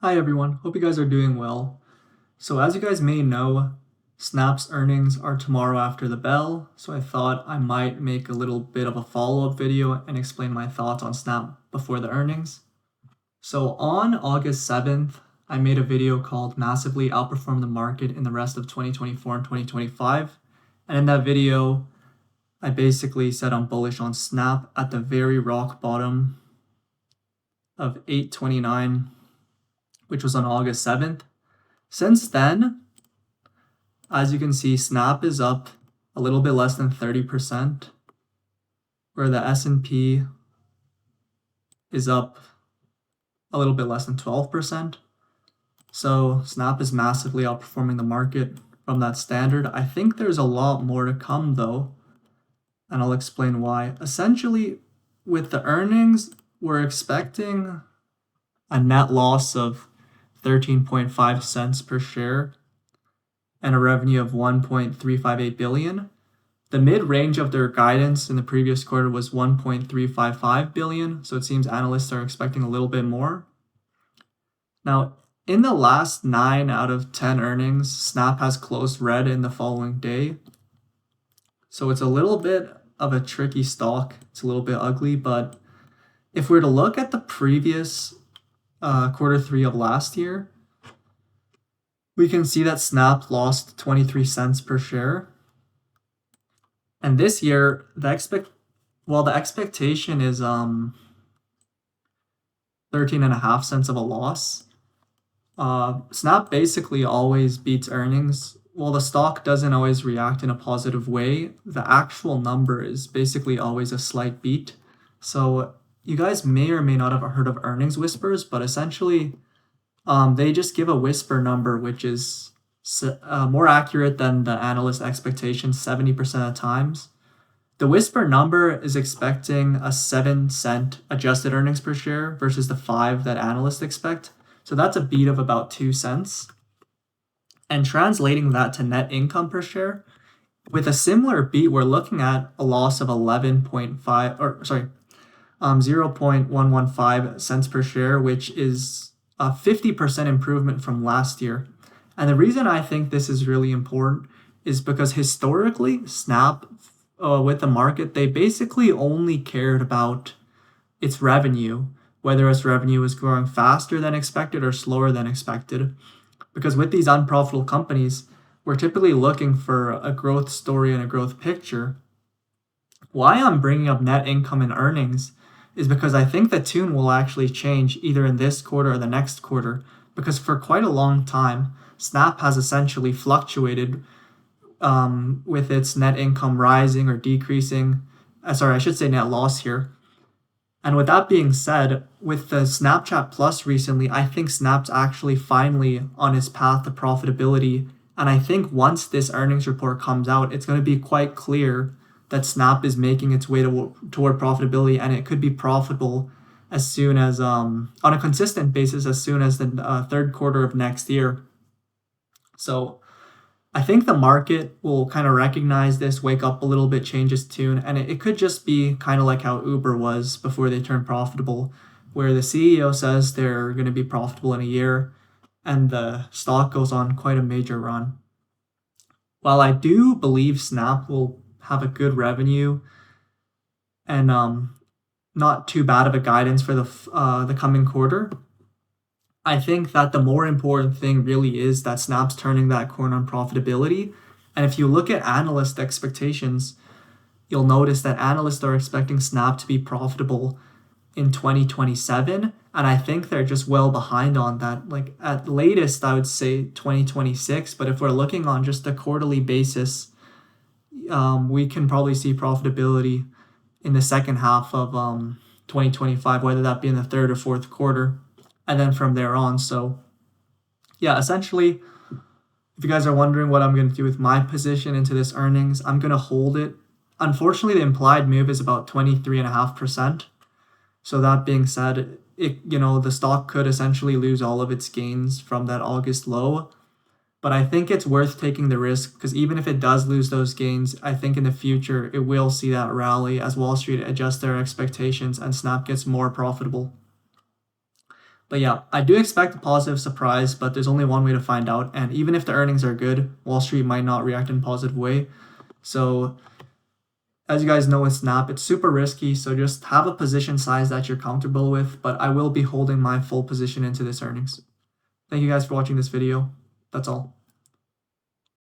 Hi everyone, hope you guys are doing well. So as you guys may know, Snap's earnings are tomorrow after the bell, so I thought I might make a little bit of a follow-up video and explain my thoughts on Snap before the earnings. So on August 7th, I made a video called Massively Outperform the Market in the Rest of 2024 and 2025. And in that video, I basically said I'm bullish on Snap at the very rock bottom of 829, which was on August 7th. Since then, as you can see, Snap is up a little bit less than 30%, where the S&P is up a little bit less than 12%. So Snap is massively outperforming the market from that standard. I think there's a lot more to come though, and I'll explain why. Essentially, with the earnings, we're expecting a net loss of 13.5 cents per share and a revenue of 1.358 billion. The mid-range of their guidance in the previous quarter was 1.355 billion, so it seems analysts are expecting a little bit more. Now, in the last 9 out of 10 earnings, Snap has closed red in the following day. So it's a little bit of a tricky stock. It's a little bit ugly, but if we were to look at the previous quarter 3 of last year, we can see that Snap lost 23 cents per share. And this year, the expectation is 13.5 cents of a loss. Snap basically always beats earnings. While the stock doesn't always react in a positive way, the actual number is basically always a slight beat. So you guys may or may not have heard of earnings whispers, but essentially they just give a whisper number, which is more accurate than the analyst expectation 70% of times. The whisper number is expecting a 7-cent adjusted earnings per share versus the 5 that analysts expect. So that's a beat of about 2 cents. And translating that to net income per share, with a similar beat, we're looking at a loss of 0.115 cents per share, which is a 50% improvement from last year. And the reason I think this is really important is because historically, Snap, with the market, they basically only cared about its revenue, whether its revenue was growing faster than expected or slower than expected. Because with these unprofitable companies, we're typically looking for a growth story and a growth picture. Why I'm bringing up net income and earnings is because I think the tune will actually change either in this quarter or the next quarter, because for quite a long time, Snap has essentially fluctuated with its net income rising or decreasing. I should say net loss here. And with that being said, with the Snapchat Plus recently, I think Snap's actually finally on its path to profitability. And I think once this earnings report comes out, it's going to be quite clear that Snap is making its way toward profitability, and it could be profitable as soon as, on a consistent basis, as soon as the third quarter of next year. So I think the market will kind of recognize this, wake up a little bit, change its tune, and it could just be kind of like how Uber was before they turned profitable, where the CEO says they're going to be profitable in a year, and the stock goes on quite a major run. While I do believe Snap will have a good revenue and not too bad of a guidance for the coming quarter, I think that the more important thing really is that Snap's turning that corner on profitability. And if you look at analyst expectations, you'll notice that analysts are expecting Snap to be profitable in 2027. And I think they're just well behind on that. Like at latest, I would say 2026. But if we're looking on just a quarterly basis, we can probably see profitability in the second half of 2025, whether that be in the third or fourth quarter, and then from there on. So yeah, essentially, if you guys are wondering what I'm going to do with my position into this earnings, I'm going to hold it. Unfortunately, the implied move is about 23.5%. So that being said, the stock could essentially lose all of its gains from that August low. But I think it's worth taking the risk, because even if it does lose those gains, I think in the future it will see that rally as Wall Street adjusts their expectations and Snap gets more profitable. But yeah, I do expect a positive surprise, but there's only one way to find out. And even if the earnings are good, Wall Street might not react in a positive way. So as you guys know with Snap, it's super risky. So just have a position size that you're comfortable with. But I will be holding my full position into this earnings. Thank you guys for watching this video. That's all.